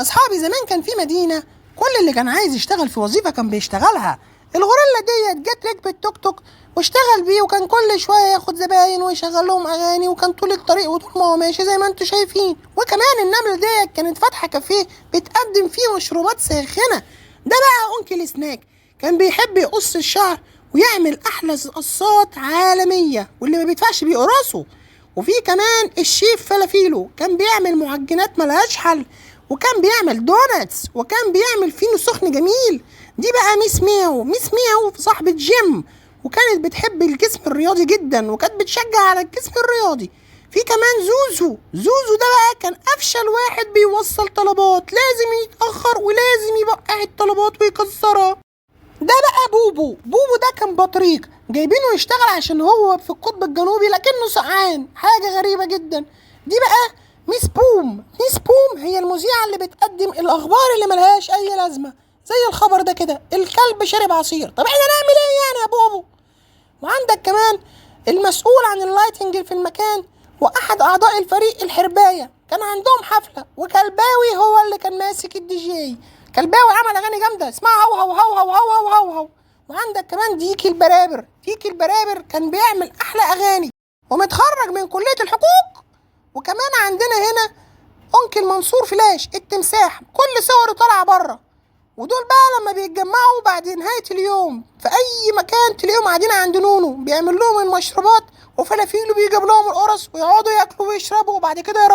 اصحابي زمان كان في مدينه كل اللي كان عايز يشتغل في وظيفه كان بيشتغلها. الغوريلا ديت جت ركبت توك توك واشتغل بيه، وكان كل شويه ياخد زباين ويشغل لهم اغاني، وكان طول الطريق وطول ما هو ماشي زي ما انتم شايفين. وكمان النمله ديت كانت فاتحه كافيه بتقدم فيه مشروبات ساخنه. ده بقى انكل سناك، كان بيحب يقص الشعر ويعمل احلى قصات عالميه، واللي ما بيدفعش بيقرصه. وفي كمان الشيف فلافيلو، كان بيعمل معجنات ملهاش حل، وكان بيعمل دوناتس، وكان بيعمل فينو سخن جميل. دي بقى ميس مياو صاحبة جيم، وكانت بتحب الجسم الرياضي جدا، وكانت بتشجع على الجسم الرياضي. في كمان زوزو ده بقى كان افشل واحد بيوصل طلبات، لازم يتأخر ولازم يوقع الطلبات ويكسرها. ده بقى بوبو ده كان بطريق جايبينه يشتغل عشان هو في القطب الجنوبي لكنه سقعان، حاجة غريبة جدا. دي بقى ميس بوم هي المذيعة اللي بتقدم الأخبار اللي ملهاش أي لازمة، زي الخبر ده كده الكلب شرب عصير. طب احنا نعمل ايه يعني يا بوبو؟ وعندك كمان المسؤول عن اللايتنج في المكان وأحد أعضاء الفريق الحرباية، كان عندهم حفلة وكلباوي هو اللي كان ماسك الدي جي. كلباوي عمل أغاني جامدة اسمها هو هو هو هو هو هو هو. وعندك كمان ديكي البرابر كان بيعمل أحلى أغاني ومتخرج من كلية الحقوق. وكمان عندنا هنا أنكل منصور فلاش التمساح، كل صوره طالعة بره. ودول بقى لما بيتجمعوا بعد نهاية اليوم في أي مكان تلاقيهم قاعدين عند نونو بيعمل لهم المشروبات، وفلافيلو بيجيب لهم القرص ويقعدوا ياكلوا ويشربوا، وبعد كده